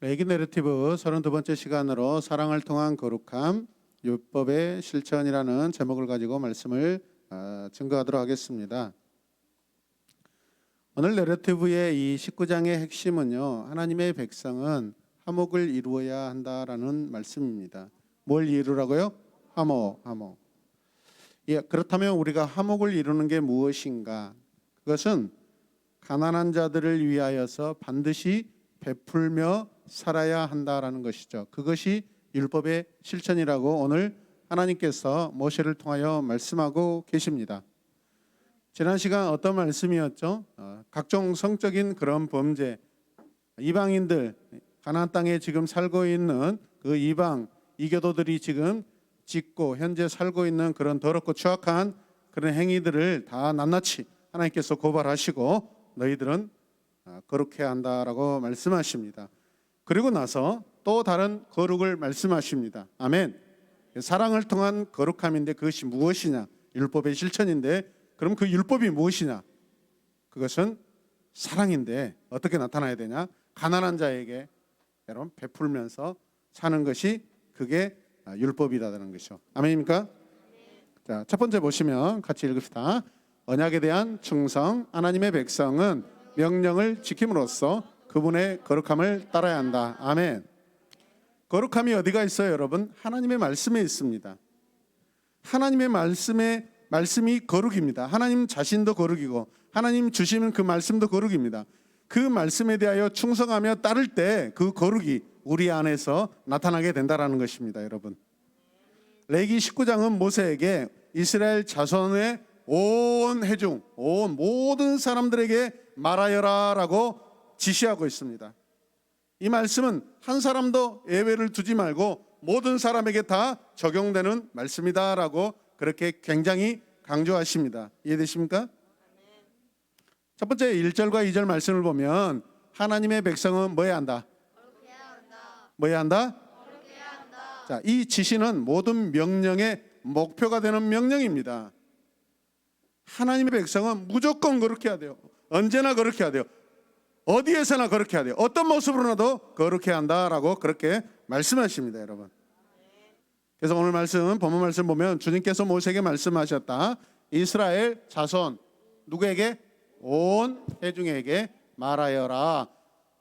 레기 내러티브 32번째 시간으로 사랑을 통한 거룩함, 율법의 실천이라는 제목을 가지고 말씀을 증거하도록 하겠습니다. 오늘 내러티브의 이 19장의 핵심은요, 하나님의 백성은 화목을 이루어야 한다라는 말씀입니다. 뭘 이루라고요? 화목. 예, 그렇다면 우리가 화목을 이루는 게 무엇인가? 그것은 가난한 자들을 위하여서 반드시 베풀며 살아야 한다라는 것이죠. 그것이 율법의 실천이라고 오늘 하나님께서 모세를 통하여 말씀하고 계십니다. 지난 시간 어떤 말씀이었죠? 각종 성적인 그런 범죄, 이방인들, 가나안 땅에 지금 살고 있는 그 이방 이교도들이 지금 짓고 현재 살고 있는 그런 더럽고 추악한 그런 행위들을 다 낱낱이 하나님께서 고발하시고 너희들은 거룩해야 한다라고 말씀하십니다. 그리고 나서 또 다른 거룩을 말씀하십니다. 아멘. 사랑을 통한 거룩함인데 그것이 무엇이냐? 율법의 실천인데 그럼 그 율법이 무엇이냐? 그것은 사랑인데 어떻게 나타나야 되냐? 가난한 자에게 여러분 베풀면서 사는 것이 그게 율법이라는 것이죠. 아멘입니까? 자, 첫 번째 보시면 같이 읽읍시다. 언약에 대한 충성, 하나님의 백성은 명령을 지킴으로써 그분의 거룩함을 따라야 한다. 아멘. 거룩함이 어디가 있어요, 여러분? 하나님의 말씀에 있습니다. 하나님의 말씀이 거룩입니다. 하나님 자신도 거룩이고 하나님 주시는 그 말씀도 거룩입니다. 그 말씀에 대하여 충성하며 따를 때 그 거룩이 우리 안에서 나타나게 된다라는 것입니다, 여러분. 레기 19장은 모세에게 이스라엘 자손의 온 회중, 온 모든 사람들에게 말하여라라고 지시하고 있습니다. 이 말씀은 한 사람도 예외를 두지 말고 모든 사람에게 다 적용되는 말씀이다라고 그렇게 굉장히 강조하십니다. 이해되십니까? 첫 번째 1절과 2절 말씀을 보면 하나님의 백성은 뭐 해야 한다? 뭐 해야 한다? 자, 이 지시는 모든 명령의 목표가 되는 명령입니다. 하나님의 백성은 무조건 그렇게 해야 돼요. 언제나 그렇게 해야 돼요. 어디에서나 그렇게 해야 돼요. 어떤 모습으로라도 그렇게 한다라고 그렇게 말씀하십니다, 여러분. 그래서 오늘 말씀, 본문 말씀 보면 주님께서 모세에게 말씀하셨다. 이스라엘 자손 누구에게? 온 회중에게 말하여라.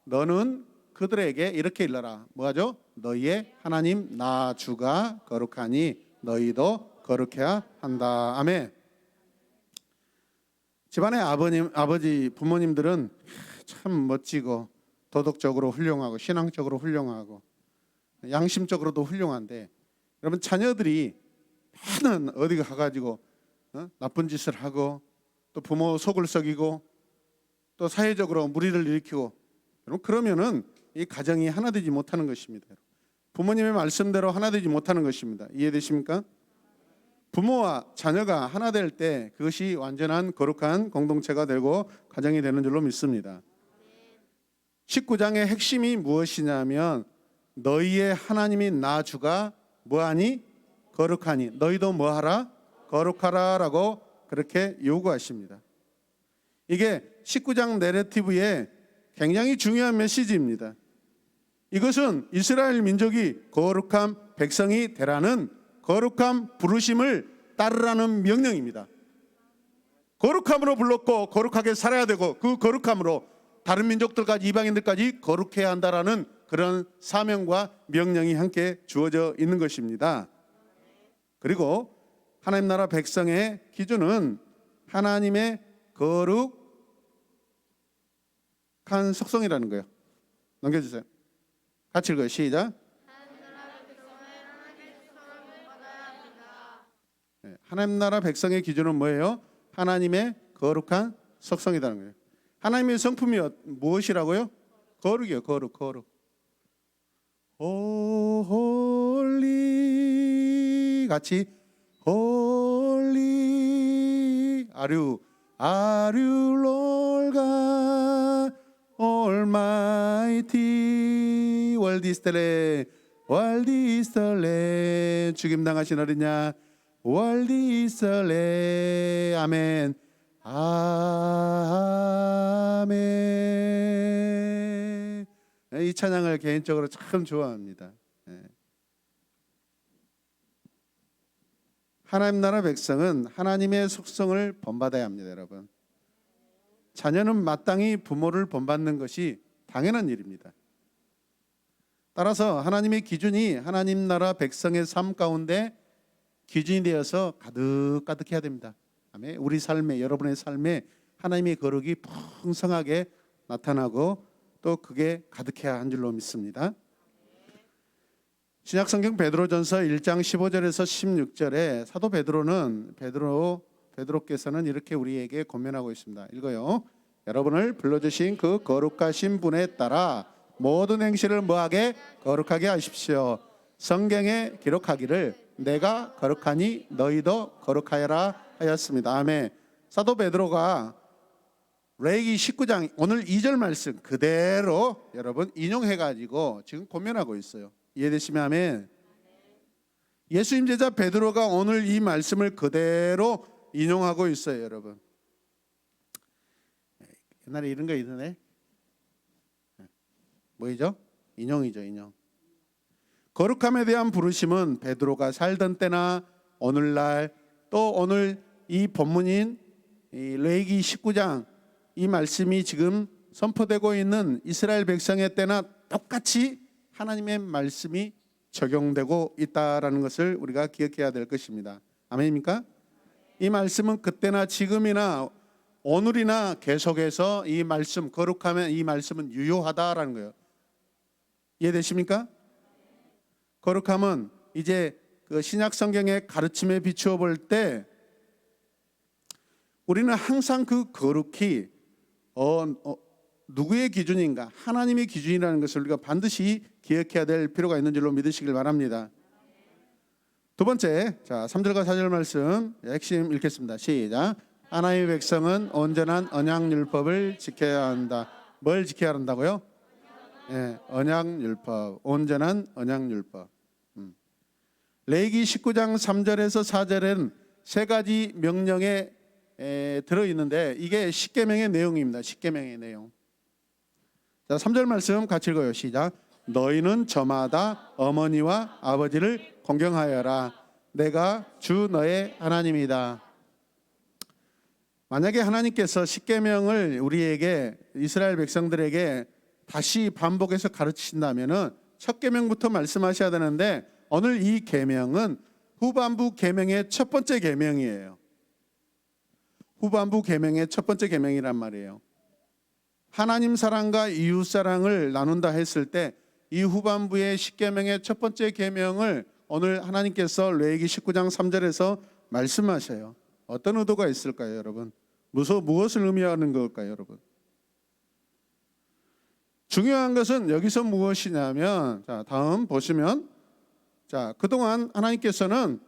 너는 그들에게 이렇게 일러라. 뭐하죠? 너희의 하나님 나 주가 거룩하니 너희도 거룩해야 한다. 아멘. 집안의 아버지 부모님들은 참 멋지고 도덕적으로 훌륭하고 신앙적으로 훌륭하고 양심적으로도 훌륭한데 여러분 자녀들이 많은 어디 가가지고 나쁜 짓을 하고 또 부모 속을 썩이고 또 사회적으로 무리를 일으키고 여러분 그러면은 이 가정이 하나 되지 못하는 것입니다. 부모님의 말씀대로 하나 되지 못하는 것입니다. 이해되십니까? 부모와 자녀가 하나 될 때 그것이 완전한 거룩한 공동체가 되고 가정이 되는 줄로 믿습니다. 19장의 핵심이 무엇이냐면 너희의 하나님이 나 주가 뭐하니? 거룩하니 너희도 뭐하라? 거룩하라 라고 그렇게 요구하십니다. 이게 19장 내러티브의 굉장히 중요한 메시지입니다. 이것은 이스라엘 민족이 거룩한 백성이 되라는 거룩한 부르심을 따르라는 명령입니다. 거룩함으로 불렀고 거룩하게 살아야 되고 그 거룩함으로 다른 민족들까지 이방인들까지 거룩해야 한다라는 그런 사명과 명령이 함께 주어져 있는 것입니다. 그리고 하나님 나라 백성의 기준은 하나님의 거룩한 속성이라는 거예요. 넘겨주세요. 같이 읽어요. 시작. 하나님 나라 백성의 기준은 뭐예요? 하나님의 거룩한 속성이라는 거예요. 하나님의 성품이 무엇이라고요? 거룩이요. 거룩. 홀리 같이 홀리 are you Lord God Almighty world is the Lamb 죽임당하신 어린 양 world is the Lamb 아멘 아멘 이 찬양을 개인적으로 참 좋아합니다. 예. 하나님 나라 백성은 하나님의 속성을 본받아야 합니다, 여러분. 자녀는 마땅히 부모를 본받는 것이 당연한 일입니다. 따라서 하나님의 기준이 하나님 나라 백성의 삶 가운데 기준이 되어서 가득가득해야 됩니다. 아멘. 우리 삶에, 여러분의 삶에 하나님의 거룩이 풍성하게 나타나고 또 그게 가득해야 한 줄로 믿습니다. 신약성경 베드로전서 1장 15절에서 16절에 사도 베드로께서는 이렇게 우리에게 권면하고 있습니다. 읽어요. 여러분을 불러주신 그 거룩하신 분에 따라 모든 행실을 뭐하게? 거룩하게 하십시오. 성경에 기록하기를 내가 거룩하니 너희도 거룩하여라 하였습니다. 아멘. 사도 베드로가 레위기 19장 오늘 2절 말씀 그대로 여러분 인용해가지고 지금 권면하고 있어요. 이해되시면 아멘. 예수님 제자 베드로가 오늘 이 말씀을 그대로 인용하고 있어요, 여러분. 옛날에 이런 거 있는데 뭐이죠? 인용이죠, 인용. 거룩함에 대한 부르심은 베드로가 살던 때나 오늘날 또 오늘 이 본문인 이 레위기 19장 이 말씀이 지금 선포되고 있는 이스라엘 백성의 때나 똑같이 하나님의 말씀이 적용되고 있다라는 것을 우리가 기억해야 될 것입니다. 아멘입니까? 이 말씀은 그때나 지금이나 오늘이나 계속해서 이 말씀 거룩하면 이 말씀은 유효하다라는 거예요. 이해되십니까? 거룩함은 이제 그 신약 성경의 가르침에 비추어 볼 때 우리는 항상 그 거룩히 누구의 기준인가? 하나님의 기준이라는 것을 우리가 반드시 기억해야 될 필요가 있는 줄로 믿으시길 바랍니다. 두 번째, 자 3절과 4절 말씀 핵심 읽겠습니다. 시작. 하나님의 백성은 온전한 언약율법을 지켜야 한다. 뭘 지켜야 한다고요? 네, 언약율법, 온전한 언약율법. 레위기 19장 3절에서 4절에는 세 가지 명령에 들어있는데 이게 십계명의 내용입니다. 십계명의 내용. 자, 3절 말씀 같이 읽어요. 시작. 너희는 저마다 어머니와 아버지를 공경하여라. 내가 주 너의 하나님이다. 만약에 하나님께서 십계명을 우리에게 이스라엘 백성들에게 다시 반복해서 가르치신다면은 첫 계명부터 말씀하셔야 되는데 오늘 이 계명은 후반부 계명의 첫 번째 계명이에요. 후반부 계명의 첫 번째 계명이란 말이에요. 하나님 사랑과 이웃 사랑을 나눈다 했을 때 이 후반부의 십계명의 첫 번째 계명을 오늘 하나님께서 레위기 19장 3절에서 말씀하셔요. 어떤 의도가 있을까요, 여러분? 무엇을 의미하는 걸까요, 여러분? 중요한 것은 여기서 무엇이냐면, 자, 다음 보시면, 자, 그동안 하나님께서는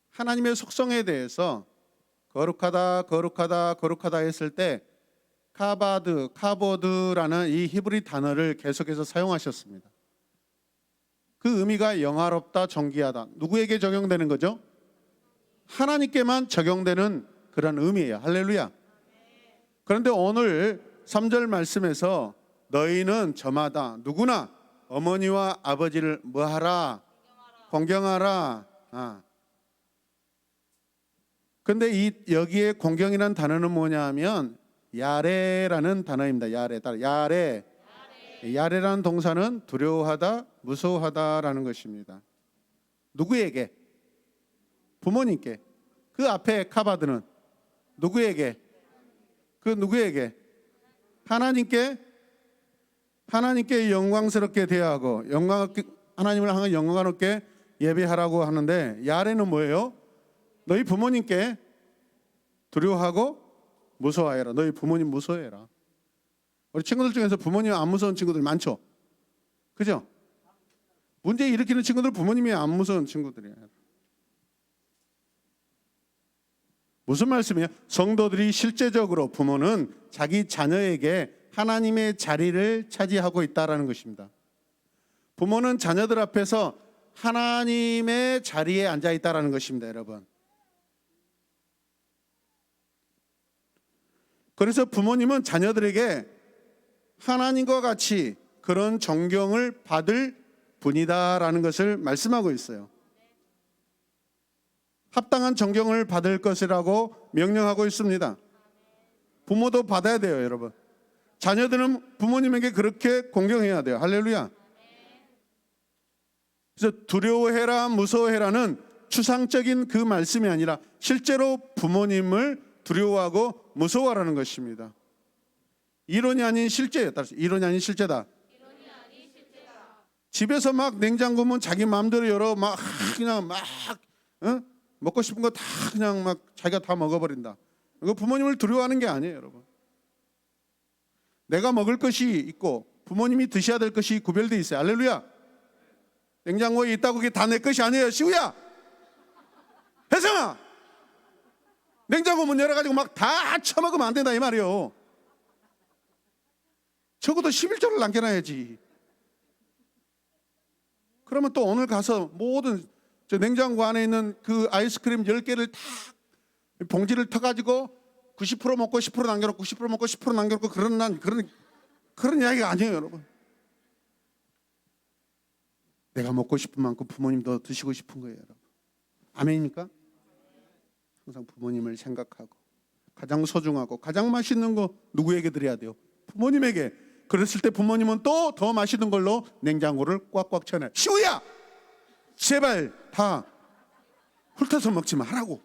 하나님의 속성에 대해서 거룩하다, 거룩하다, 거룩하다 했을 때 카보드라는 이 히브리 단어를 계속해서 사용하셨습니다. 그 의미가 영화롭다, 존귀하다. 누구에게 적용되는 거죠? 하나님께만 적용되는 그런 의미예요. 할렐루야. 그런데 오늘 3절 말씀에서 너희는 저마다 누구나 어머니와 아버지를 뭐하라? 공경하라. 근데 여기에 공경이라는 단어는 뭐냐 하면 야레라는 단어입니다. 야레라는 동사는 두려워하다, 무서워하다라는 것입니다. 누구에게? 부모님께. 그 앞에 카바드는 누구에게? 그 누구에게? 하나님께 영광스럽게 대하고 하나님을 항상 영광스럽게 예배하라고 하는데 야레는 뭐예요? 너희 부모님께 두려워하고 무서워해라. 너희 부모님 무서워해라. 우리 친구들 중에서 부모님 안 무서운 친구들 많죠? 그죠? 문제 일으키는 친구들 부모님이 안 무서운 친구들이에요. 무슨 말씀이에요? 성도들이 실제적으로 부모는 자기 자녀에게 하나님의 자리를 차지하고 있다는 것입니다. 부모는 자녀들 앞에서 하나님의 자리에 앉아 있다는 것입니다, 여러분. 그래서 부모님은 자녀들에게 하나님과 같이 그런 존경을 받을 분이다라는 것을 말씀하고 있어요. 합당한 존경을 받을 것이라고 명령하고 있습니다. 부모도 받아야 돼요, 여러분. 자녀들은 부모님에게 그렇게 공경해야 돼요. 할렐루야. 그래서 두려워해라, 무서워해라는 추상적인 그 말씀이 아니라 실제로 부모님을 두려워하고 무서워하라는 것입니다. 이론이 아닌 실제예요. 따라서 이론이 아닌 실제다. 집에서 막 냉장고 문 자기 마음대로 열어 막 그냥 막 먹고 싶은 거 다 그냥 막 자기가 다 먹어버린다. 이거 부모님을 두려워하는 게 아니에요, 여러분. 내가 먹을 것이 있고 부모님이 드셔야 될 것이 구별되어 있어요. 할렐루야. 냉장고에 있다고 그게 다 내 것이 아니에요. 시우야, 혜성아, 냉장고 문 열어가지고 막 다 처먹으면 안 된다 이 말이에요. 적어도 11조를 남겨놔야지. 그러면 또 오늘 가서 모든 저 냉장고 안에 있는 그 아이스크림 10개를 다 봉지를 터가지고 90% 먹고 10% 남겨놓고 90% 먹고 10% 남겨놓고 그런 이야기가 아니에요, 여러분. 내가 먹고 싶은 만큼 부모님도 드시고 싶은 거예요, 여러분. 아멘입니까? 항상 부모님을 생각하고 가장 소중하고 가장 맛있는 거 누구에게 드려야 돼요? 부모님에게. 그랬을 때 부모님은 또 더 맛있는 걸로 냉장고를 꽉꽉 채워놔요. 시우야, 제발 다 훑어서 먹지 말라고.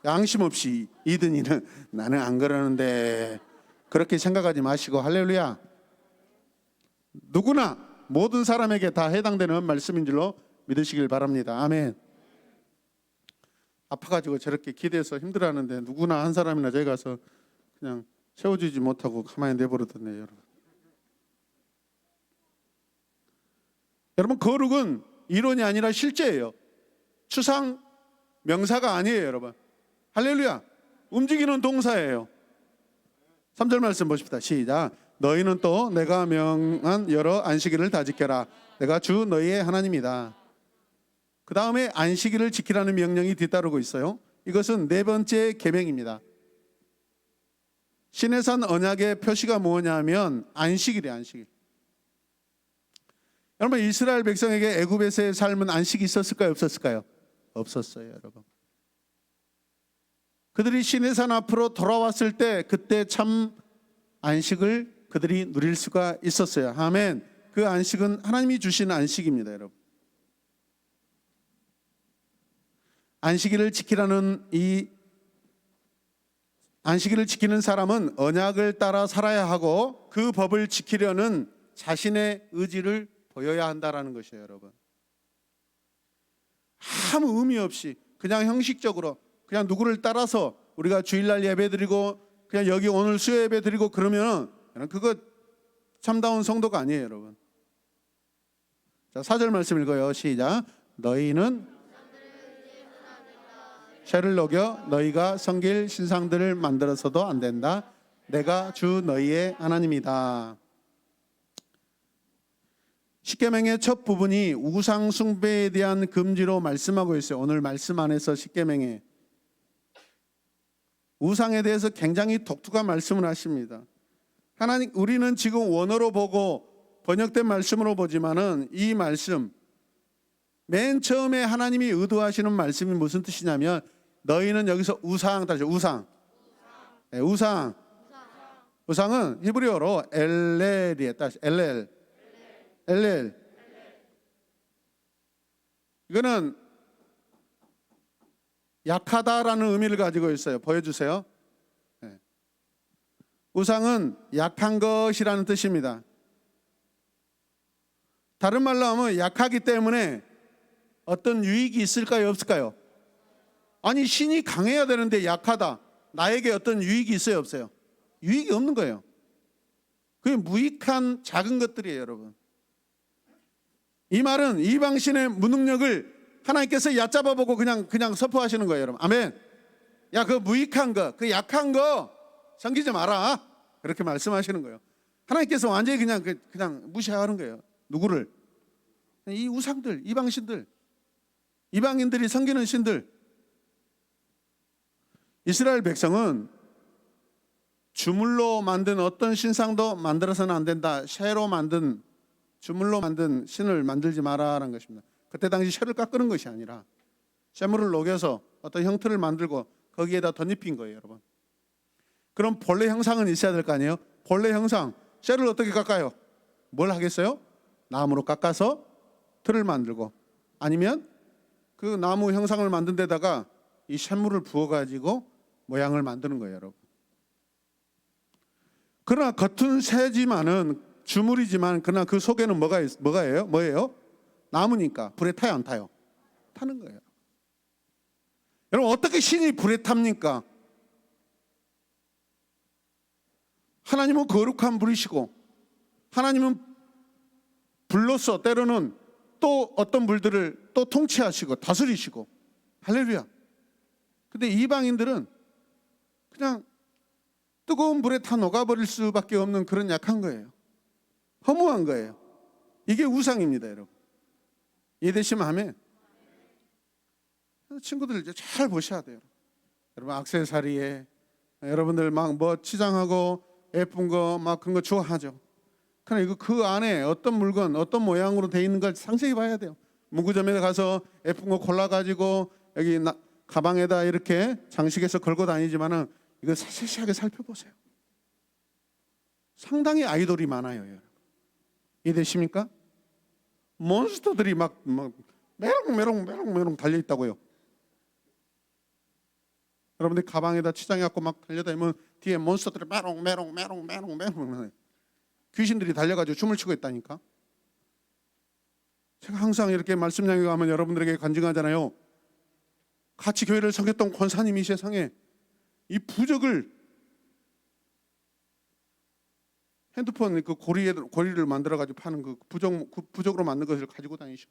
양심 없이 이든이는 나는 안 그러는데 그렇게 생각하지 마시고, 할렐루야. 누구나 모든 사람에게 다 해당되는 말씀인 줄로 믿으시길 바랍니다. 아멘. 아파가지고 저렇게 기대서 힘들어하는데 누구나 한 사람이나 저기 가서 그냥 세워주지 못하고 가만히 내버려뒀네요, 여러분. 여러분, 거룩은 이론이 아니라 실제예요. 추상 명사가 아니에요, 여러분. 할렐루야. 움직이는 동사예요. 3절 말씀 보십시다. 시작. 너희는 또 내가 명한 여러 안식일을 다 지켜라. 내가 주 너희의 하나님이다. 그 다음에 안식일을 지키라는 명령이 뒤따르고 있어요. 이것은 네 번째 계명입니다. 시내산 언약의 표시가 뭐냐면 안식일이에요, 안식일. 여러분, 이스라엘 백성에게 애굽에서의 삶은 안식이 있었을까요, 없었을까요? 없었어요, 여러분. 그들이 시내산 앞으로 돌아왔을 때 그때 참 안식을 그들이 누릴 수가 있었어요. 아멘. 그 안식은 하나님이 주신 안식입니다, 여러분. 안식일을 지키라는 이 안식일을 지키는 사람은 언약을 따라 살아야 하고 그 법을 지키려는 자신의 의지를 보여야 한다라는 것이에요, 여러분. 아무 의미 없이 그냥 형식적으로 그냥 누구를 따라서 우리가 주일날 예배드리고 그냥 여기 오늘 수요 예배드리고 그러면 그거 참다운 성도가 아니에요, 여러분. 자, 4절 말씀 읽어요. 시작. 너희는 쇠를 녹여 너희가 섬길 신상들을 만들어서도 안 된다. 내가 주 너희의 하나님이다. 십계명의 첫 부분이 우상 숭배에 대한 금지로 말씀하고 있어요. 오늘 말씀 안에서 십계명에 우상에 대해서 굉장히 독특한 말씀을 하십니다. 하나님, 우리는 지금 원어로 보고 번역된 말씀으로 보지만은 이 말씀 맨 처음에 하나님이 의도하시는 말씀이 무슨 뜻이냐면 너희는 여기서 우상, 다시 우상. 네, 우상. 우상은 히브리어로 엘렐이에요. 다시 엘렐. 엘렐. 이거는 약하다라는 의미를 가지고 있어요. 보여주세요. 네. 우상은 약한 것이라는 뜻입니다. 다른 말로 하면 약하기 때문에 어떤 유익이 있을까요, 없을까요? 아니, 신이 강해야 되는데 약하다. 나에게 어떤 유익이 있어요, 없어요? 유익이 없는 거예요. 그게 무익한 작은 것들이에요, 여러분. 이 말은 이방신의 무능력을 하나님께서 얕잡아 보고 그냥 선포하시는 거예요, 여러분. 아멘. 야, 그 무익한 거, 그 약한 거 섬기지 마라. 그렇게 말씀하시는 거예요. 하나님께서 완전히 그냥 무시하는 거예요. 누구를? 이 우상들, 이방신들, 이방인들이 섬기는 신들. 이스라엘 백성은 주물로 만든 어떤 신상도 만들어서는 안 된다. 쇠로 만든, 주물로 만든 신을 만들지 마라라는 것입니다. 그때 당시 쇠를 깎는 것이 아니라 쇠물을 녹여서 어떤 형태를 만들고 거기에다 덧입힌 거예요, 여러분. 그럼 본래 형상은 있어야 될 거 아니에요? 본래 형상, 쇠를 어떻게 깎아요? 뭘 하겠어요? 나무로 깎아서 틀을 만들고, 아니면 그 나무 형상을 만든 데다가 이 쇠물을 부어가지고 모양을 만드는 거예요, 여러분. 그러나 겉은 쇠지만은, 주물이지만, 그러나 그 속에는 뭐예요? 나무니까 불에 타요, 안 타요? 타는 거예요. 여러분, 어떻게 신이 불에 탑니까? 하나님은 거룩한 불이시고, 하나님은 불로서 때로는 또 어떤 불들을 또 통치하시고 다스리시고, 할렐루야. 근데 이방인들은 그냥 뜨거운 불에 타 녹아버릴 수밖에 없는 그런 약한 거예요. 허무한 거예요. 이게 우상입니다, 여러분. 이해되시면 아멘. 친구들 이제 잘 보셔야 돼요. 여러분, 액세서리에 여러분들 막 뭐 치장하고 예쁜 거 막 그런 거 좋아하죠. 그러나 이거 그 안에 어떤 물건, 어떤 모양으로 돼 있는 걸 상세히 봐야 돼요. 문구점에 가서 예쁜 거 골라가지고 여기 가방에다 이렇게 장식해서 걸고 다니지만은 이거 세세하게 살펴보세요. 상당히 아이돌이 많아요, 여러분. 이해되십니까? 몬스터들이 막 메롱 달려 있다고요. 여러분들 가방에다 치장해갖고 막 달려다니면 뒤에 몬스터들이 메롱 귀신들이 달려가지고 춤을 추고 있다니까. 제가 항상 이렇게 말씀 나누고 가면 여러분들에게 간증하잖아요. 같이 교회를 섬겼던 권사님이 세상에 이 부적을, 핸드폰 그 고리를 만들어가지고 파는 그 부적으로 만든 것을 가지고 다니셔.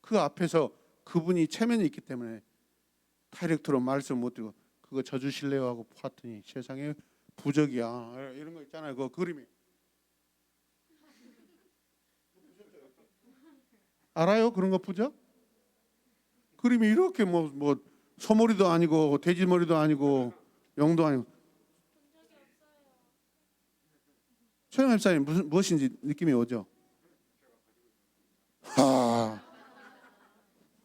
그 앞에서 그분이 체면이 있기 때문에 다이렉트로 말씀 못 드리고 그거 져주실래요 하고 봤더니 세상에 부적이야. 이런 거 있잖아요. 그 그림이. 알아요? 그런 거 부적? 그림이 이렇게 뭐 소머리도 아니고 돼지머리도 아니고 용도 아니고. 최영 집사님 무엇인지 느낌이 오죠?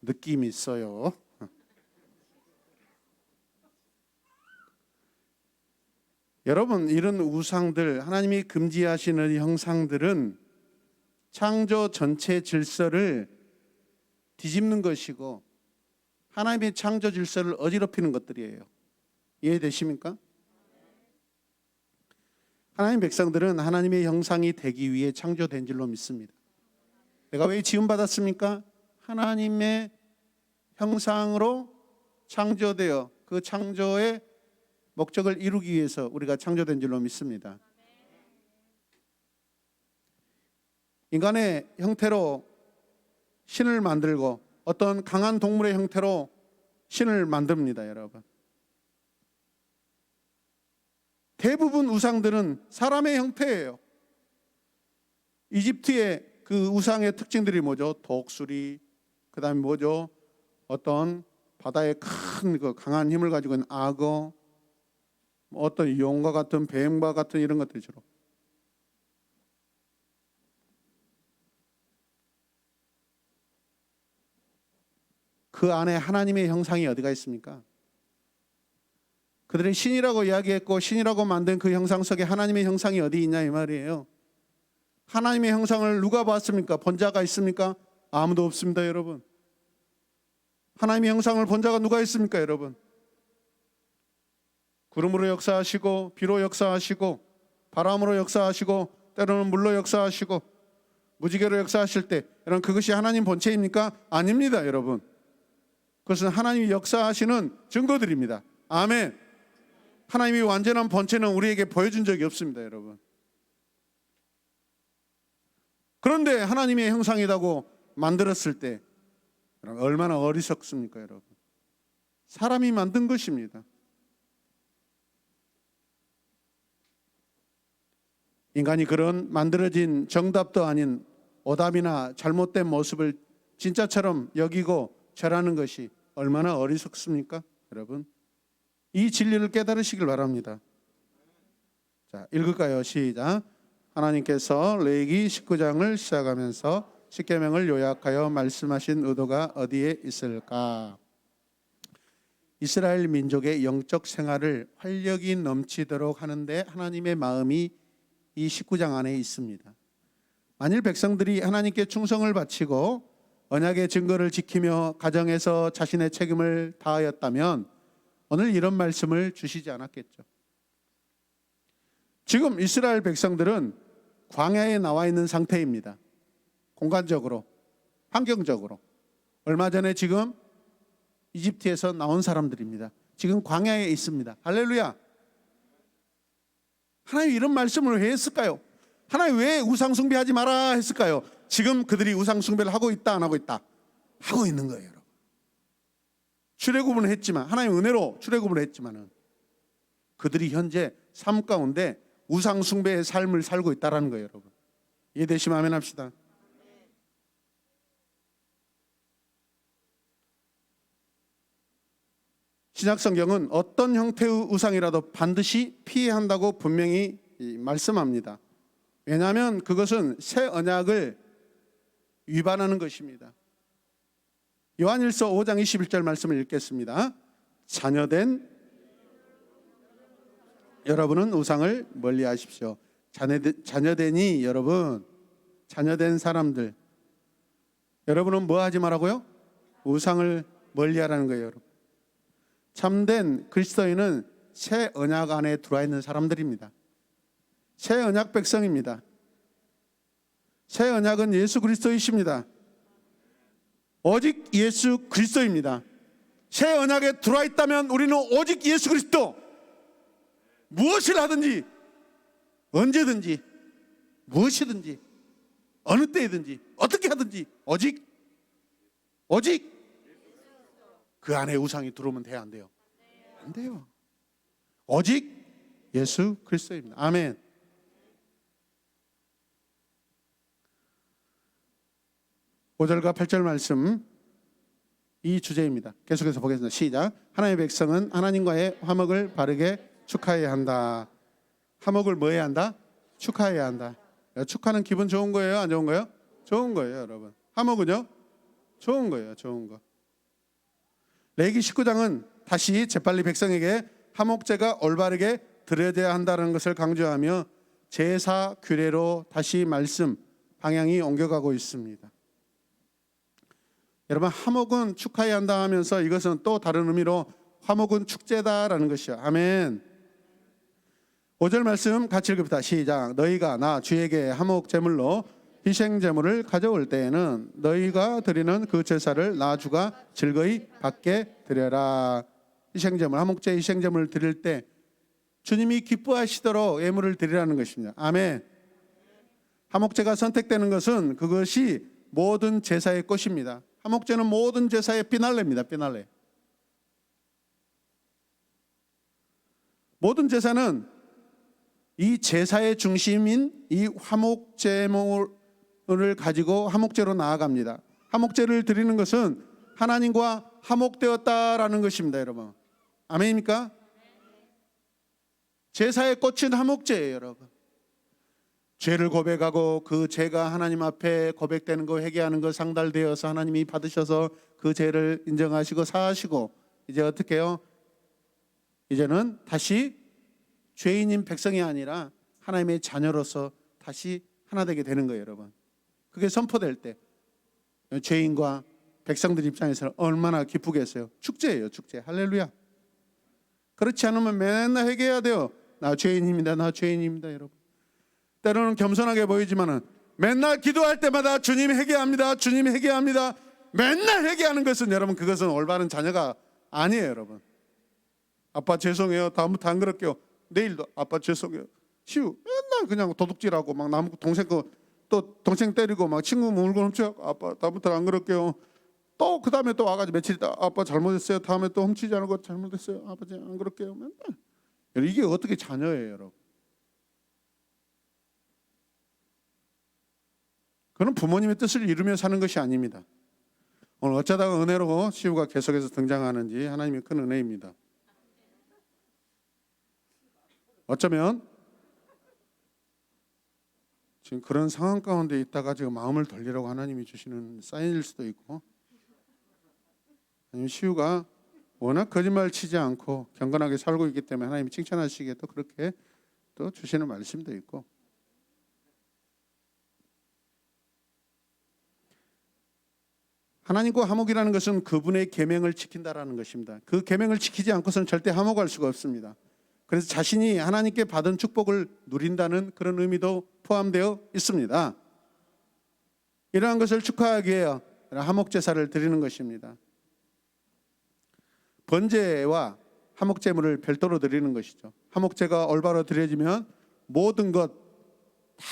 느낌이 있어요. 여러분, 이런 우상들, 하나님이 금지하시는 형상들은 창조 전체 질서를 뒤집는 것이고 하나님의 창조 질서를 어지럽히는 것들이에요. 이해되십니까? 하나님의 백성들은 하나님의 형상이 되기 위해 창조된 줄로 믿습니다. 내가 왜 지음받았습니까? 하나님의 형상으로 창조되어 그 창조의 목적을 이루기 위해서 우리가 창조된 줄로 믿습니다. 인간의 형태로 신을 만들고 어떤 강한 동물의 형태로 신을 만듭니다, 여러분. 대부분 우상들은 사람의 형태예요. 이집트의 그 우상의 특징들이 뭐죠? 독수리, 그다음에 뭐죠? 어떤 바다의 큰 그 강한 힘을 가지고 있는 악어, 어떤 용과 같은 뱀과 같은 이런 것들이 주로. 그 안에 하나님의 형상이 어디가 있습니까? 그들은 신이라고 이야기했고 신이라고 만든 그 형상 속에 하나님의 형상이 어디 있냐 이 말이에요. 하나님의 형상을 누가 봤습니까? 본 자가 있습니까? 아무도 없습니다, 여러분. 하나님의 형상을 본 자가 누가 있습니까, 여러분? 구름으로 역사하시고 비로 역사하시고 바람으로 역사하시고 때로는 물로 역사하시고 무지개로 역사하실 때, 여러분, 그것이 하나님 본체입니까? 아닙니다, 여러분. 그것은 하나님이 역사하시는 증거들입니다. 아멘. 하나님이 완전한 본체는 우리에게 보여준 적이 없습니다, 여러분. 그런데 하나님의 형상이라고 만들었을 때 얼마나 어리석습니까, 여러분? 사람이 만든 것입니다. 인간이 그런 만들어진 정답도 아닌 오답이나 잘못된 모습을 진짜처럼 여기고 절하는 것이 얼마나 어리석습니까, 여러분? 이 진리를 깨달으시길 바랍니다. 자, 읽을까요? 시작. 하나님께서 레위기 19장을 시작하면서 십계명을 요약하여 말씀하신 의도가 어디에 있을까? 이스라엘 민족의 영적 생활을 활력이 넘치도록 하는데 하나님의 마음이 이 19장 안에 있습니다. 만일 백성들이 하나님께 충성을 바치고 언약의 증거를 지키며 가정에서 자신의 책임을 다하였다면 오늘 이런 말씀을 주시지 않았겠죠. 지금 이스라엘 백성들은 광야에 나와 있는 상태입니다. 공간적으로, 환경적으로. 얼마 전에 지금 이집트에서 나온 사람들입니다. 지금 광야에 있습니다. 할렐루야. 하나님 이런 말씀을 왜 했을까요? 하나님 왜 우상 숭배하지 마라 했을까요? 지금 그들이 우상 숭배를 하고 있다 안 하고 있다? 하고 있는 거예요, 여러분. 출애굽은 했지만 하나님 은혜로 출애굽을 했지만은 그들이 현재 삶 가운데 우상 숭배의 삶을 살고 있다라는 거예요, 여러분. 이해되시면 아멘 합시다. 신약성경은 어떤 형태의 우상이라도 반드시 피해야 한다고 분명히 말씀합니다. 왜냐하면 그것은 새 언약을 위반하는 것입니다. 요한일서 5장 21절 말씀을 읽겠습니다. 자녀된 여러분은 우상을 멀리하십시오. 자녀되니 여러분, 자녀된 사람들, 여러분은 뭐 하지 말라고요? 우상을 멀리하라는 거예요, 여러분. 참된 그리스도인은 새 언약 안에 들어와 있는 사람들입니다. 새 언약 백성입니다. 새 언약은 예수 그리스도이십니다. 오직 예수 그리스도입니다. 새 언약에 들어와 있다면 우리는 오직 예수 그리스도, 무엇을 하든지 언제든지 무엇이든지 어느 때이든지 어떻게 하든지 오직 그 안에 우상이 들어오면 돼요, 안 돼요? 안 돼요. 오직 예수 그리스도입니다. 아멘. (5절과 8절) 말씀, 이 주제입니다. 계속해서 보겠습니다. 시작. 하나님의 백성은 하나님과의 화목을 바르게 축하해야 한다. 화목을 뭐 해야 한다? 축하해야 한다. 축하는 기분 좋은 거예요, 안 좋은 거예요? 좋은 거예요, 여러분. 화목은요? 좋은 거예요, 좋은 거. 레위기 19장은 다시 재빨리 백성에게 화목제가 올바르게 드려져야 한다는 것을 강조하며 제사 규례로 다시 말씀 방향이 옮겨가고 있습니다. 여러분, 화목은 축하해야 한다 하면서 이것은 또 다른 의미로 화목은 축제다라는 것이요. 아멘. 5절 말씀 같이 읽읍시다. 시작. 너희가 나 주에게 화목 제물로 희생 제물을 가져올 때에는 너희가 드리는 그 제사를 나 주가 즐거이 받게 드려라. 희생 제물, 화목제 희생 제물을 드릴 때 주님이 기뻐하시도록 예물을 드리라는 것입니다. 아멘. 화목제가 선택되는 것은 그것이 모든 제사의 꽃입니다. 화목제는 모든 제사의 피날레입니다. 피날레. 모든 제사는 이 제사의 중심인 이 화목제물을 가지고 화목제로 나아갑니다. 화목제를 드리는 것은 하나님과 화목되었다라는 것입니다, 여러분. 아멘입니까? 제사의 꽃은 화목제예요, 여러분. 죄를 고백하고 그 죄가 하나님 앞에 고백되는 거, 회개하는 거 상달되어서 하나님이 받으셔서 그 죄를 인정하시고 사하시고 이제 어떻게 해요? 이제는 다시 죄인인 백성이 아니라 하나님의 자녀로서 다시 하나 되게 되는 거예요, 여러분. 그게 선포될 때 죄인과 백성들 입장에서는 얼마나 기쁘겠어요. 축제예요, 축제. 할렐루야. 그렇지 않으면 맨날 회개해야 돼요. 나 죄인입니다, 나 죄인입니다, 여러분. 때로는 겸손하게 보이지만은 맨날 기도할 때마다 주님 회개합니다, 주님 회개합니다, 맨날 회개하는 것은 여러분, 그것은 올바른 자녀가 아니에요, 여러분. 아빠 죄송해요, 다음부터 안 그럴게요. 내일도 아빠 죄송해요. 시우 맨날 그냥 도둑질하고 막 남 동생 또 동생 때리고 막 친구 물건 훔쳐. 아빠 다음부터 안 그럴게요. 또 그 다음에 또 와가지고 며칠 있다 아빠 잘못했어요. 다음에 또 훔치지 않은 거 잘못했어요. 아버지 안 그럴게요. 맨날. 이게 어떻게 자녀예요, 여러분? 그건 부모님의 뜻을 이루며 사는 것이 아닙니다. 오늘 어쩌다가 은혜로 시우가 계속해서 등장하는지 하나님의 큰 은혜입니다. 어쩌면 지금 그런 상황 가운데 있다가 지금 마음을 돌리라고 하나님이 주시는 사인일 수도 있고, 아니면 시우가 워낙 거짓말 치지 않고 경건하게 살고 있기 때문에 하나님이 칭찬하시기에 또 그렇게 또 주시는 말씀도 있고, 하나님과 화목이라는 것은 그분의 계명을 지킨다라는 것입니다. 그 계명을 지키지 않고서는 절대 화목할 수가 없습니다. 그래서 자신이 하나님께 받은 축복을 누린다는 그런 의미도 포함되어 있습니다. 이러한 것을 축하하기 위해 화목 제사를 드리는 것입니다. 번제와 화목 제물을 별도로 드리는 것이죠. 화목제가 올바로 드려지면 모든 것 다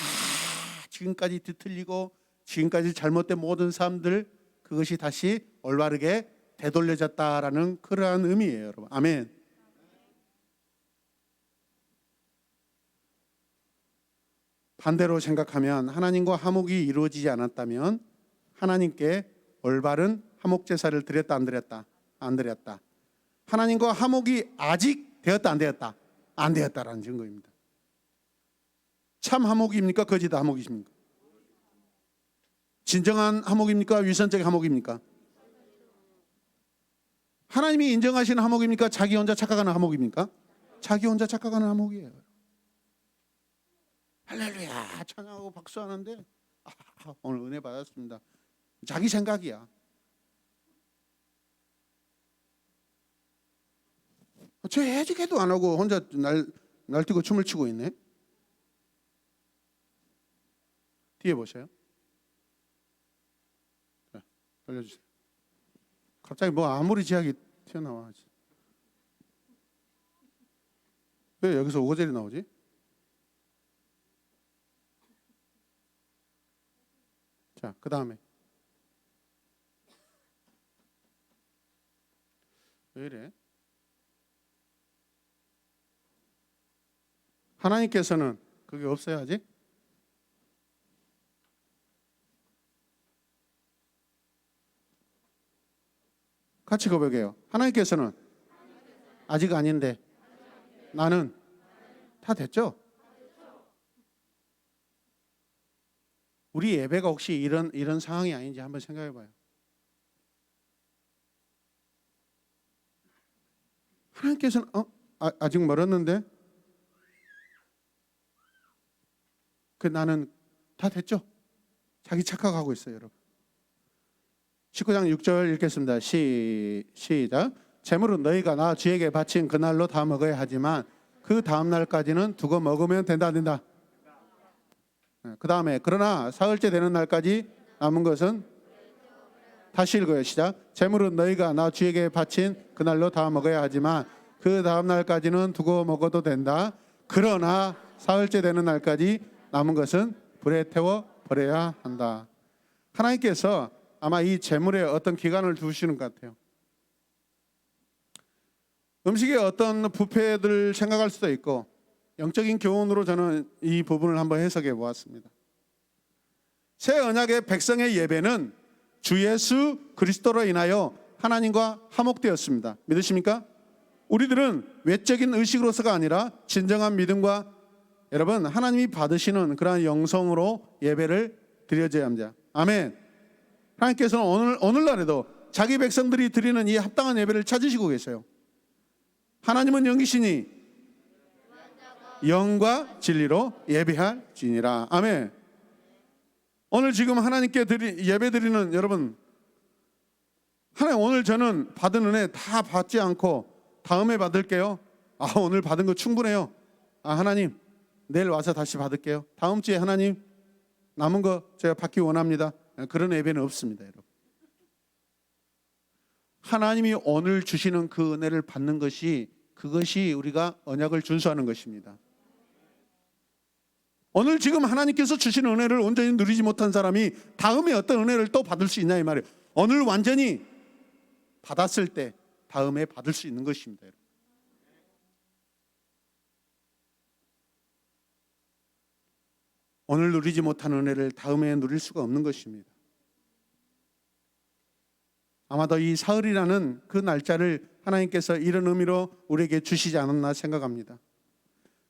지금까지 뒤틀리고 지금까지 잘못된 모든 삶들, 그것이 다시 올바르게 되돌려졌다라는 그러한 의미예요, 여러분. 아멘. 반대로 생각하면 하나님과 화목이 이루어지지 않았다면 하나님께 올바른 화목 제사를 드렸다 안 드렸다? 안 드렸다. 하나님과 화목이 아직 되었다 안 되었다? 안 되었다라는 증거입니다. 참 화목입니까? 거짓 화목이십니까? 진정한 화목입니까? 위선적 화목입니까? 하나님이 인정하시는 화목입니까? 자기 혼자 착각하는 화목입니까? 자기 혼자 착각하는 화목이에요. 할렐루야 찬양하고 박수하는데 오늘 은혜 받았습니다. 자기 생각이야. 저 해지게도 안 하고 혼자 날뛰고 춤을 추고 있네. 뒤에 보세요. 자, 돌려주세요. 갑자기 뭐 아무리 지하기 튀어나와. 왜 여기서 오고젤이 나오지? 자, 그 다음에 왜 이래? 하나님께서는 그게 없어야지. 같이 고백해요. 하나님께서는 아직 아닌데 나는 다 됐죠? 우리 예배가 혹시 이런 상황이 아닌지 한번 생각해 봐요. 하나님께서는 아직 멀었는데 나는 다 됐죠? 자기 착각하고 있어요, 여러분. 19장 6절 읽겠습니다. 시작. 재물은 너희가 나 주에게 바친 그날로 다 먹어야 하지만 그 다음 날까지는 두고 먹으면 된다. 그 다음에 그러나 사흘째 되는 날까지 남은 것은 다시 읽어요. 시작. 재물은 너희가 나 주에게 바친 그날로 다 먹어야 하지만 그 다음 날까지는 두고 먹어도 된다. 그러나 사흘째 되는 날까지 남은 것은 불에 태워 버려야 한다. 하나님께서 아마 이 재물에 어떤 기간을 두시는 것 같아요. 음식에 어떤 부패들 생각할 수도 있고, 영적인 교훈으로 저는 이 부분을 한번 해석해 보았습니다. 새 언약의 백성의 예배는 주 예수 그리스도로 인하여 하나님과 화목되었습니다. 믿으십니까? 우리들은 외적인 의식으로서가 아니라 진정한 믿음과 여러분 하나님이 받으시는 그러한 영성으로 예배를 드려져야 합니다. 아멘. 하나님께서는 오늘날에도 자기 백성들이 드리는 이 합당한 예배를 찾으시고 계세요. 하나님은 영이시니 영과 진리로 예배할지니라. 아멘. 오늘 지금 하나님께 예배 드리는 여러분, 하나님 오늘 저는 받은 은혜 다 받지 않고 다음에 받을게요. 오늘 받은 거 충분해요. 하나님 내일 와서 다시 받을게요. 다음 주에 하나님 남은 거 제가 받기 원합니다. 그런 예배는 없습니다, 여러분. 하나님이 오늘 주시는 그 은혜를 받는 것이, 그것이 우리가 언약을 준수하는 것입니다. 오늘 지금 하나님께서 주시는 은혜를 온전히 누리지 못한 사람이 다음에 어떤 은혜를 또 받을 수 있냐 이 말이에요. 오늘 완전히 받았을 때 다음에 받을 수 있는 것입니다, 여러분. 오늘 누리지 못한 은혜를 다음에 누릴 수가 없는 것입니다. 아마도 이 사흘이라는 그 날짜를 하나님께서 이런 의미로 우리에게 주시지 않았나 생각합니다.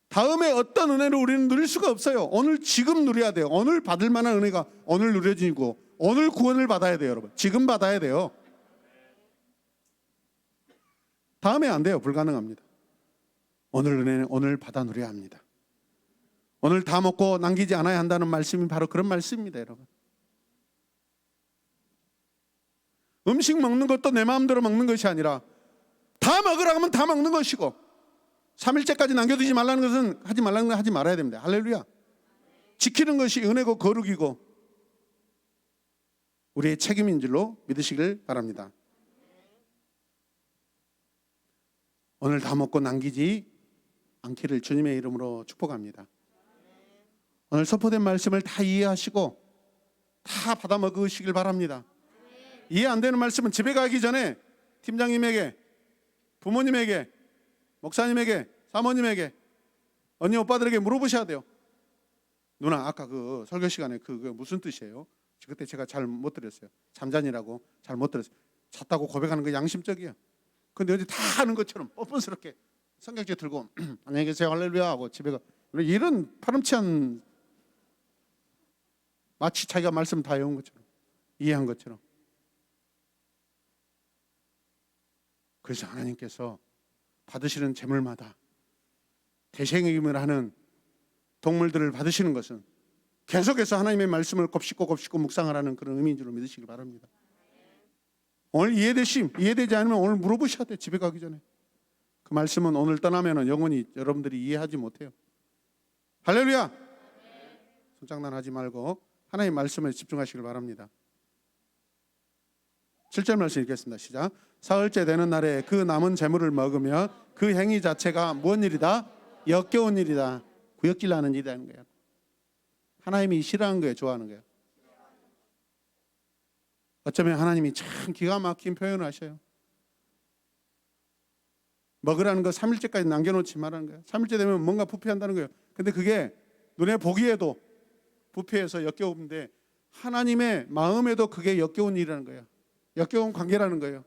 다음에 어떤 은혜를 우리는 누릴 수가 없어요. 오늘 지금 누려야 돼요. 오늘 받을 만한 은혜가 오늘 누려지고 오늘 구원을 받아야 돼요, 여러분. 지금 받아야 돼요. 다음에 안 돼요. 불가능합니다. 오늘 은혜는 오늘 받아 누려야 합니다. 오늘 다 먹고 남기지 않아야 한다는 말씀이 바로 그런 말씀입니다, 여러분. 음식 먹는 것도 내 마음대로 먹는 것이 아니라 다 먹으라 하면 다 먹는 것이고 3일째까지 남겨두지 말라는 것은 하지 말라는 건 하지 말아야 됩니다. 할렐루야. 지키는 것이 은혜고 거룩이고 우리의 책임인 줄로 믿으시길 바랍니다. 오늘 다 먹고 남기지 않기를 주님의 이름으로 축복합니다. 오늘 선포된 말씀을 다 이해하시고 다 받아 먹으시길 바랍니다. 이해 안 되는 말씀은 집에 가기 전에 팀장님에게, 부모님에게, 목사님에게, 사모님에게, 언니 오빠들에게 물어보셔야 돼요. 누나 아까 그 설교 시간에 그 무슨 뜻이에요? 그때 제가 잘 못 들었어요. 잠잔이라고 잘 못 들었어요. 잤다고 고백하는 거 양심적이에요. 근데 어디 다 하는 것처럼 뻔뻔스럽게 성경책 들고 안녕히 계세요 할렐루야 하고 집에 가. 이런 파렴치한, 마치 자기가 말씀 다 외운 것처럼, 이해한 것처럼. 그래서 하나님께서 받으시는 제물마다 대생임을 하는 동물들을 받으시는 것은 계속해서 하나님의 말씀을 곱씹고 묵상하라는 그런 의미인 줄로 믿으시길 바랍니다. 오늘 이해되지 않으면 오늘 물어보셔야 돼. 집에 가기 전에. 그 말씀은 오늘 떠나면 영원히 여러분들이 이해하지 못해요. 할렐루야. 손장난하지 말고 하나님의 말씀에 집중하시길 바랍니다. 7절 말씀 읽겠습니다. 시작. 사흘째 되는 날에 그 남은 재물을 먹으며 그 행위 자체가 무슨 일이다? 역겨운 일이다. 구역질 나는 일이라는 거예요. 하나님이 싫어하는 거예요? 좋아하는 거예요? 어쩌면 하나님이 참 기가 막힌 표현을 하셔요. 먹으라는 거 3일째까지 남겨놓지 말라는 거예요. 3일째 되면 뭔가 부패한다는 거예요. 근데 그게 눈에 보기에도 부패해서 역겨운데 하나님의 마음에도 그게 역겨운 일이라는 거예요. 역겨운 관계라는 거예요.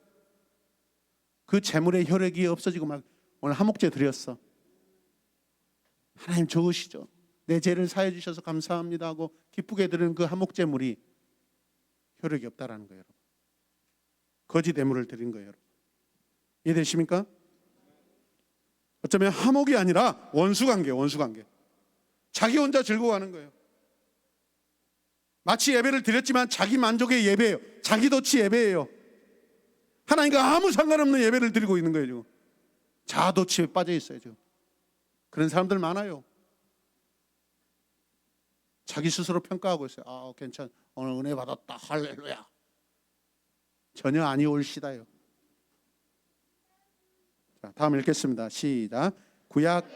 그 재물의 혈액이 없어지고 막 오늘 한목제 드렸어. 하나님 좋으시죠? 내 죄를 사해 주셔서 감사합니다 하고 기쁘게 드리는 그 한목제물이 혈액이 없다라는 거예요. 여러분. 거짓 예물을 드린 거예요. 여러분. 이해되십니까? 어쩌면 화목이 아니라 원수관계. 자기 혼자 즐거워하는 거예요. 마치 예배를 드렸지만 자기 만족의 예배예요. 자기 도취 예배예요. 하나님과 아무 상관없는 예배를 드리고 있는 거예요. 지금. 자아도취에 빠져 있어요. 지금. 그런 사람들 많아요. 자기 스스로 평가하고 있어요. 아, 괜찮아. 오늘 은혜 받았다. 할렐루야. 전혀 아니올시다요. 자, 다음 읽겠습니다. 시작. 구약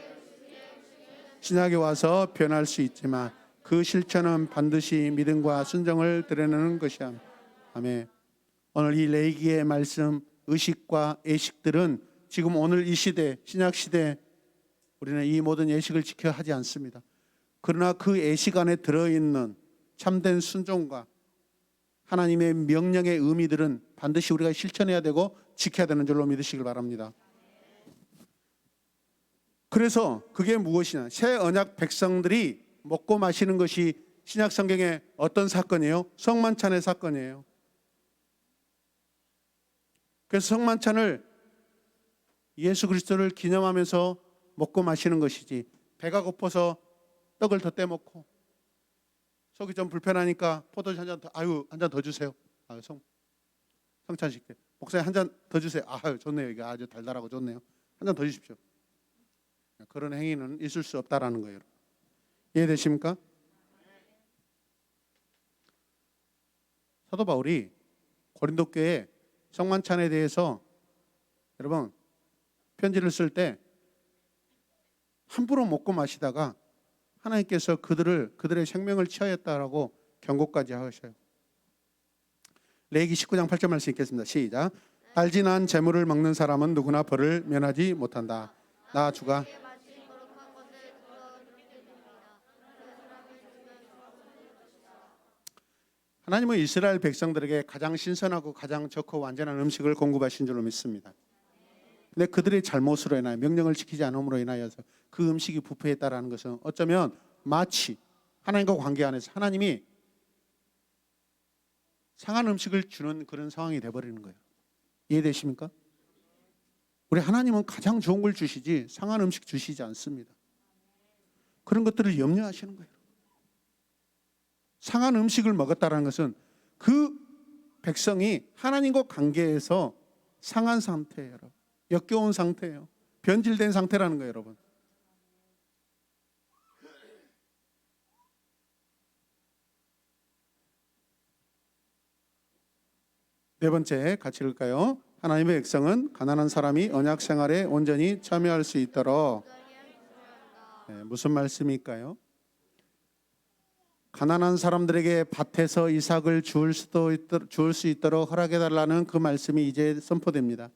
신약에 와서 변할 수 있지만 그 실천은 반드시 믿음과 순종을 드러내는 것이야. 아멘. 오늘 이 레위기의 말씀, 의식과 예식들은 지금 오늘 이 시대, 신약 시대 우리는 이 모든 예식을 지켜야 하지 않습니다. 그러나 그 예식 안에 들어있는 참된 순종과 하나님의 명령의 의미들은 반드시 우리가 실천해야 되고 지켜야 되는 줄로 믿으시길 바랍니다. 그래서 그게 무엇이냐? 새 언약 백성들이 먹고 마시는 것이 신약 성경의 어떤 사건이에요? 성만찬의 사건이에요. 그래서 성만찬을 예수 그리스도를 기념하면서 먹고 마시는 것이지, 배가 고파서 떡을 더 떼먹고 속이 좀 불편하니까 포도주 한 잔 더, 한 잔 더 주세요. 성찬식때 목사님 한 잔 더 주세요. 좋네요. 이게 아주 달달하고 좋네요. 한 잔 더 주십시오. 그런 행위는 있을 수 없다라는 거예요. 이해되십니까? 사도 바울이 고린도 교회 성만찬에 대해서 여러분 편지를 쓸 때 함부로 먹고 마시다가 하나님께서 그들의 생명을 취하였다라고 경고까지 하셔요. 레위기 19장 8절 말씀 읽겠습니다. 시작. 알진한 재물을 먹는 사람은 누구나 벌을 면하지 못한다. 나 주가 하나님은 이스라엘 백성들에게 가장 신선하고 가장 좋고 완전한 음식을 공급하신 줄로 믿습니다. 근데 그들의 잘못으로 인하여, 명령을 지키지 않음으로 인하여서 그 음식이 부패했다라는 것은 어쩌면 마치 하나님과 관계 안에서 하나님이 상한 음식을 주는 그런 상황이 돼버리는 거예요. 이해되십니까? 우리 하나님은 가장 좋은 걸 주시지 상한 음식 주시지 않습니다. 그런 것들을 염려하시는 거예요. 상한 음식을 먹었다는 것은 그 백성이 하나님과 관계에서 상한 상태예요. 여러분. 역겨운 상태예요. 변질된 상태라는 거예요. 여러분. 네 번째 같이 읽을까요? 하나님의 백성은 가난한 사람이 언약 생활에 온전히 참여할 수 있도록. 네, 무슨 말씀일까요? 가난한 사람들에게 밭에서 이삭을 줄 수 있도록 허락해달라는 그 말씀이 이제 선포됩니다.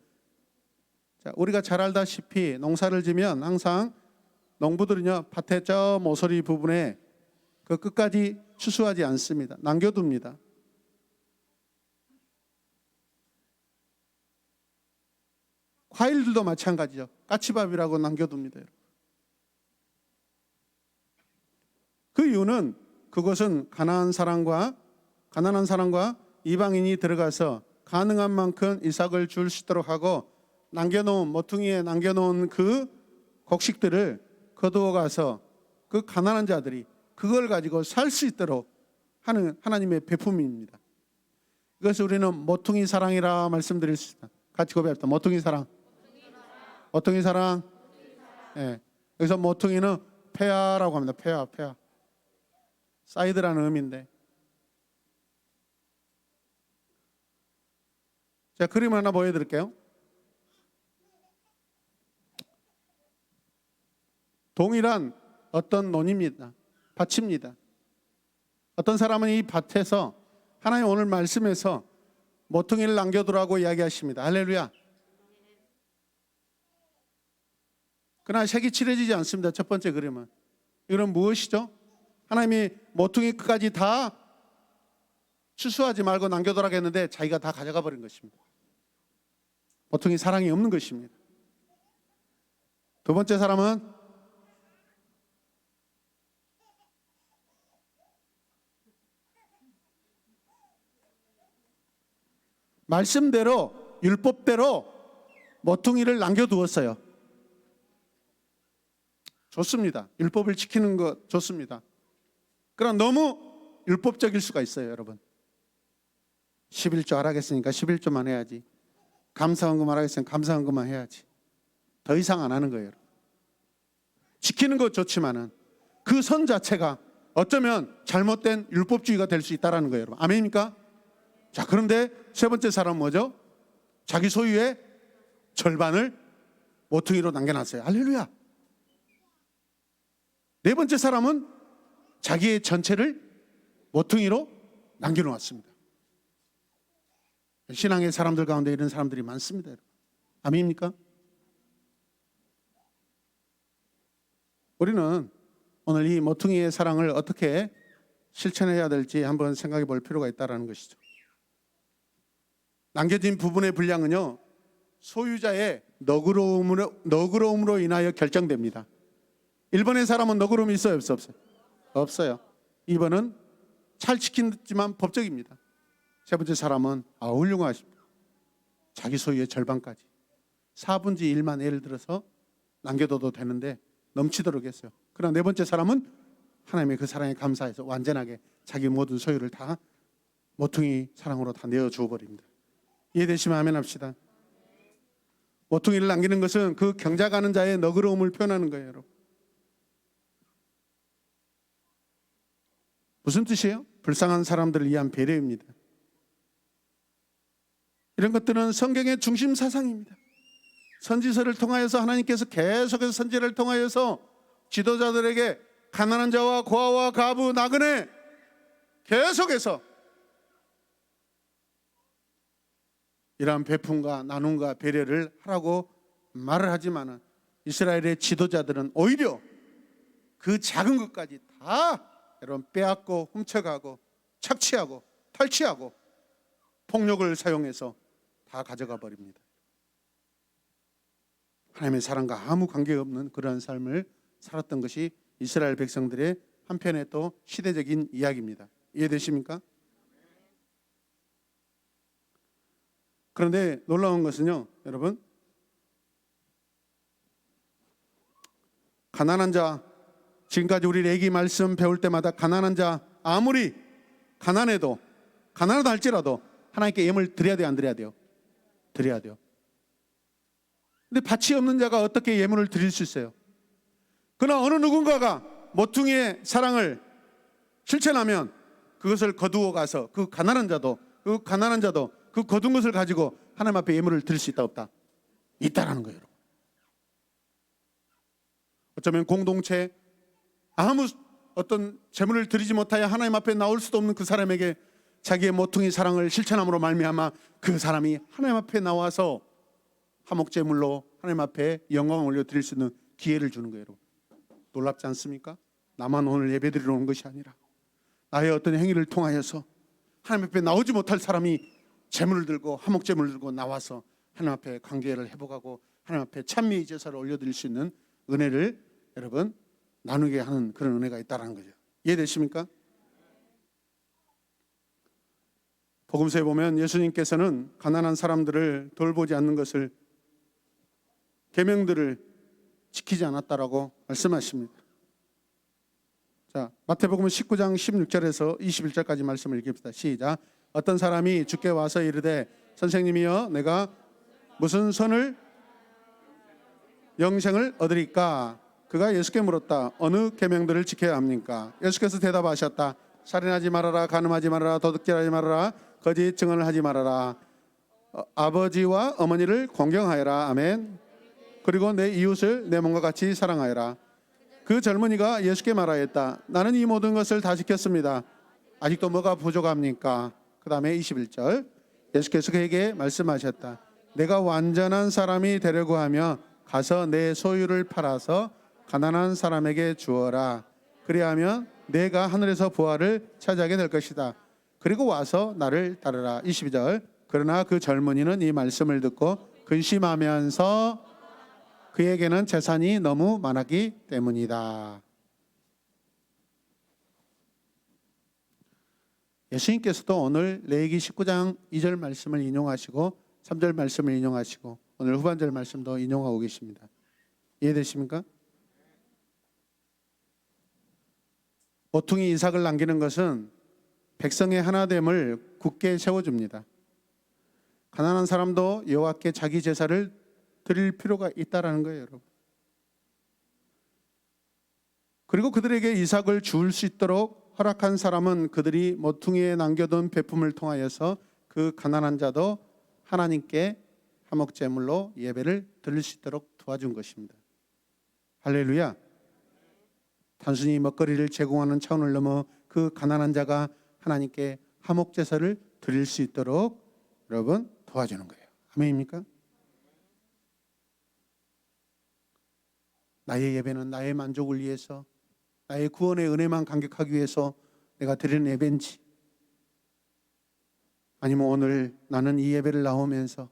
자, 우리가 잘 알다시피 농사를 지면 항상 농부들은요 밭에 저 모서리 부분에 그 끝까지 추수하지 않습니다. 남겨둡니다. 과일들도 마찬가지죠. 까치밥이라고 남겨둡니다. 그 이유는 그것은 가난한 사람과 이방인이 들어가서 가능한 만큼 이삭을 줄 수 있도록 하고 남겨놓은 모퉁이에 남겨놓은 그 곡식들을 거두어 가서 그 가난한 자들이 그걸 가지고 살 수 있도록 하는 하나님의 베품입니다. 이것을 우리는 모퉁이 사랑이라 말씀드릴 수 있다. 같이 고백합시다. 모퉁이 사랑. 모퉁이 사랑. 예. 여기서 모퉁이는 폐하라고 합니다. 폐하. 사이드라는 의미인데. 자, 그림 하나 보여드릴게요. 동일한 어떤 논입니다. 밭입니다. 어떤 사람은 이 밭에서 하나님 오늘 말씀에서 모퉁이를 남겨두라고 이야기하십니다. 할렐루야. 그러나 색이 칠해지지 않습니다. 첫 번째 그림은. 이건 무엇이죠? 하나님이 모퉁이 끝까지 다 추수하지 말고 남겨두라고 했는데 자기가 다 가져가 버린 것입니다. 모퉁이 사랑이 없는 것입니다. 두 번째 사람은 말씀대로 율법대로 모퉁이를 남겨두었어요. 좋습니다. 율법을 지키는 것 좋습니다. 그러나 너무 율법적일 수가 있어요. 여러분. 11조 하라겠으니까 11조만 해야지. 감사헌금 하라겠으니까 감사헌금만 해야지. 더 이상 안 하는 거예요. 여러분. 지키는 것 좋지만은 그 선 자체가 어쩌면 잘못된 율법주의가 될 수 있다는 거예요. 여러분. 아멘입니까? 자, 그런데 세 번째 사람은 뭐죠? 자기 소유의 절반을 모퉁이로 남겨놨어요. 할렐루야. 네 번째 사람은 자기의 전체를 모퉁이로 남겨놓았습니다. 신앙의 사람들 가운데 이런 사람들이 많습니다. 아멘입니까? 우리는 오늘 이 모퉁이의 사랑을 어떻게 실천해야 될지 한번 생각해 볼 필요가 있다는 것이죠. 남겨진 부분의 분량은요 소유자의 너그러움으로 인하여 결정됩니다. 1번의 사람은 너그러움이 있어요? 없어요? 없어요. 2번은 잘 지키지만 법적입니다. 세 번째 사람은 훌륭하십니다. 자기 소유의 절반까지 4분의 1만 예를 들어서 남겨둬도 되는데 넘치도록 했어요. 그러나 네 번째 사람은 하나님의 그 사랑에 감사해서 완전하게 자기 모든 소유를 다 모퉁이 사랑으로 다 내어주어 버립니다. 이해되시면 아멘 합시다. 모퉁이를 남기는 것은 그 경작하는 자의 너그러움을 표현하는 거예요. 여러분. 무슨 뜻이에요? 불쌍한 사람들을 위한 배려입니다. 이런 것들은 성경의 중심 사상입니다. 선지서를 통하여서 하나님께서 계속해서 선지를 통하여서 지도자들에게 가난한 자와 고아와 가부 나그네 계속해서 이러한 베품과 나눔과 배려를 하라고 말을 하지만은 이스라엘의 지도자들은 오히려 그 작은 것까지 다 여러분 빼앗고 훔쳐가고 착취하고 탈취하고 폭력을 사용해서 다 가져가 버립니다. 하나님의 사랑과 아무 관계없는 그러한 삶을 살았던 것이 이스라엘 백성들의 한편의 또 시대적인 이야기입니다. 이해되십니까? 그런데 놀라운 것은요, 여러분, 가난한 자, 지금까지 우리 레기 말씀 배울 때마다 가난한 자, 아무리 가난하다 할지라도 하나님께 예물 드려야 돼요, 안 드려야 돼요? 드려야 돼요. 근데 밭이 없는 자가 어떻게 예물을 드릴 수 있어요? 그러나 어느 누군가가 모퉁이의 사랑을 실천하면 그것을 거두어 가서 그 가난한 자도 그 거둔 것을 가지고 하나님 앞에 예물을 드릴 수 있다 없다? 있다라는 거예요. 여러분. 어쩌면 공동체 아무 어떤 재물을 드리지 못하여 하나님 앞에 나올 수도 없는 그 사람에게 자기의 모퉁이 사랑을 실천함으로 말미암아 그 사람이 하나님 앞에 나와서 화목제물로 하나님 앞에 영광을 올려드릴 수 있는 기회를 주는 거예요. 여러분. 놀랍지 않습니까? 나만 오늘 예배드리러 온 것이 아니라 나의 어떤 행위를 통하여서 하나님 앞에 나오지 못할 사람이 제물을 들고 화목제물을 들고 나와서 하나님 앞에 관계를 회복하고 하나님 앞에 찬미의 제사를 올려드릴 수 있는 은혜를 여러분 나누게 하는 그런 은혜가 있다는 거죠. 이해되십니까? 복음서에 보면 예수님께서는 가난한 사람들을 돌보지 않는 것을 계명들을 지키지 않았다라고 말씀하십니다. 자, 마태복음 19장 16절에서 21절까지 말씀을 읽읍시다. 시작. 어떤 사람이 주께 와서 이르되 선생님이여 내가 무슨 선을 영생을 얻으리까? 그가 예수께 물었다. 어느 계명들을 지켜야 합니까? 예수께서 대답하셨다. 살인하지 말아라, 간음하지 말아라, 도둑질하지 말아라, 거짓 증언을 하지 말아라, 아버지와 어머니를 공경하여라. 아멘. 그리고 내 이웃을 내 몸과 같이 사랑하여라. 그 젊은이가 예수께 말하였다. 나는 이 모든 것을 다 지켰습니다. 아직도 뭐가 부족합니까? 그 다음에 21절 예수께서 그에게 말씀하셨다. 내가 완전한 사람이 되려고 하면 가서 내 소유를 팔아서 가난한 사람에게 주어라. 그리하면 내가 하늘에서 부활을 차지하게 될 것이다. 그리고 와서 나를 따르라. 22절 그러나 그 젊은이는 이 말씀을 듣고 근심하면서 그에게는 재산이 너무 많았기 때문이다. 예수님께서도 오늘 레위기 19장 2절 말씀을 인용하시고 3절 말씀을 인용하시고 오늘 후반절 말씀도 인용하고 계십니다. 이해되십니까? 모퉁이 이삭을 남기는 것은 백성의 하나됨을 굳게 세워줍니다. 가난한 사람도 여호와께 자기 제사를 드릴 필요가 있다라는 거예요, 여러분. 그리고 그들에게 이삭을 줄 수 있도록 허락한 사람은 그들이 모퉁이에 남겨둔 베품을 통하여서 그 가난한 자도 하나님께 화목제물로 예배를 드릴 수 있도록 도와준 것입니다. 할렐루야. 단순히 먹거리를 제공하는 차원을 넘어 그 가난한 자가 하나님께 화목제사를 드릴 수 있도록 여러분 도와주는 거예요. 아멘입니까? 나의 예배는 나의 만족을 위해서 나의 구원의 은혜만 감격하기 위해서 내가 드리는 예배인지 아니면 오늘 나는 이 예배를 나오면서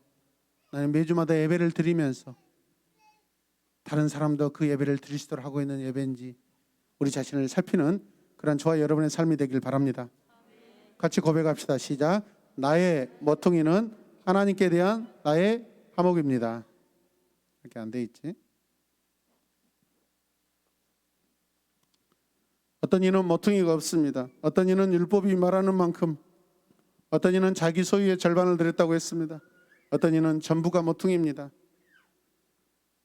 나는 매주마다 예배를 드리면서 다른 사람도 그 예배를 드릴 수 있도록 하고 있는 예배인지 우리 자신을 살피는 그런 저와 여러분의 삶이 되길 바랍니다. 같이 고백합시다. 시작. 나의 모퉁이는 하나님께 대한 나의 화목입니다. 이렇게 안 돼 있지? 어떤 이는 모퉁이가 없습니다. 어떤 이는 율법이 말하는 만큼, 어떤 이는 자기 소유의 절반을 드렸다고 했습니다. 어떤 이는 전부가 모퉁이입니다.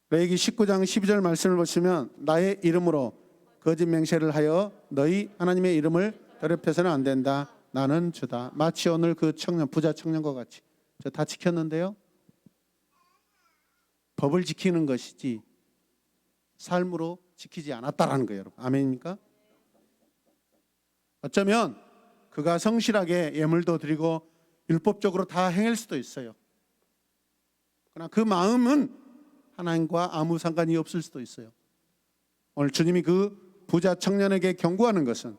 레위기 19장 12절 말씀을 보시면 나의 이름으로 거짓 맹세를 하여 너희 하나님의 이름을 더럽혀서는 안 된다. 나는 주다. 마치 오늘 그 청년, 부자 청년과 같이 저 다 지켰는데요. 법을 지키는 것이지 삶으로 지키지 않았다라는 거예요. 여러분. 아멘입니까? 어쩌면 그가 성실하게 예물도 드리고 율법적으로 다 행할 수도 있어요. 그러나 그 마음은 하나님과 아무 상관이 없을 수도 있어요. 오늘 주님이 그 부자 청년에게 경고하는 것은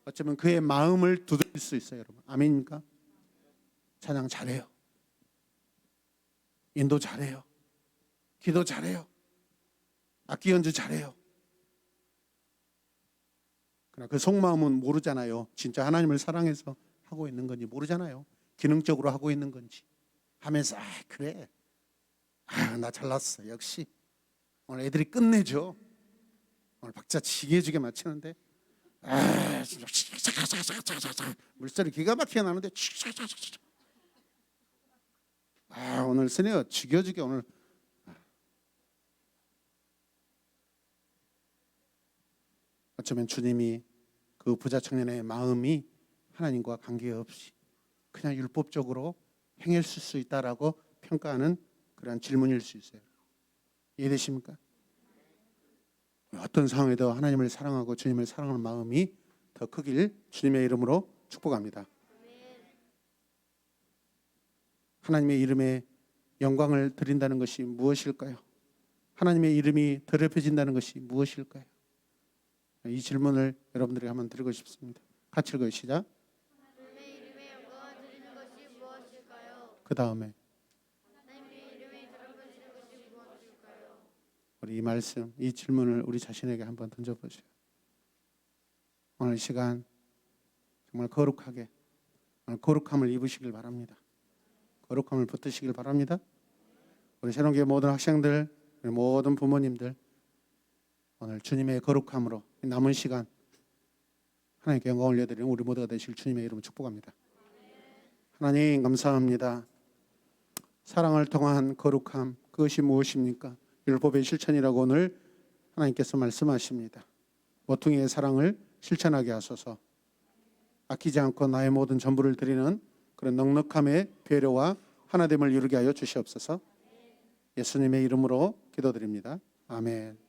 어쩌면 그의 마음을 두드릴 수 있어요. 여러분. 아멘입니까? 찬양 잘해요. 인도 잘해요. 기도 잘해요. 악기 연주 잘해요. 그러나 그 속마음은 모르잖아요. 진짜 하나님을 사랑해서 하고 있는 건지 모르잖아요. 기능적으로 하고 있는 건지 하면서 그래. 나 잘났어. 역시 오늘 애들이 끝내줘. 오늘 박자 지게지게 맞히는데 물소리 기가 막히게 나는데 오늘 스네어 죽여주게 오늘. 어쩌면 주님이 그 부자 청년의 마음이 하나님과 관계없이 그냥 율법적으로 행했을 수 있다라고 평가하는 그러한 질문일 수 있어요. 이해되십니까? 어떤 상황에도 하나님을 사랑하고 주님을 사랑하는 마음이 더 크길 주님의 이름으로 축복합니다. 하나님의 이름에 영광을 드린다는 것이 무엇일까요? 하나님의 이름이 더럽혀진다는 것이 무엇일까요? 이 질문을 여러분들에게 한번 드리고 싶습니다. 같이 읽어요. 시작. 하나님의 이름에 영광을 드리는 것이 무엇일까요? 그 다음에 하나님의 이름에 더럽혀지는 것이 무엇일까요? 우리 이 말씀, 이 질문을 우리 자신에게 한번 던져보세요. 오늘 시간 정말 거룩하게 오늘 거룩함을 입으시길 바랍니다. 거룩함을 붙드시길 바랍니다. 우리 새로운교회 모든 학생들, 우리 모든 부모님들 오늘 주님의 거룩함으로 남은 시간 하나님께 영광을 올려드리는 우리 모두가 되실 주님의 이름으로 축복합니다. 하나님 감사합니다. 사랑을 통한 거룩함 그것이 무엇입니까? 율법의 실천이라고 오늘 하나님께서 말씀하십니다. 모퉁이의 사랑을 실천하게 하소서. 아끼지 않고 나의 모든 전부를 드리는 그런 넉넉함의 배려와 하나됨을 이루게 하여 주시옵소서. 예수님의 이름으로 기도드립니다. 아멘.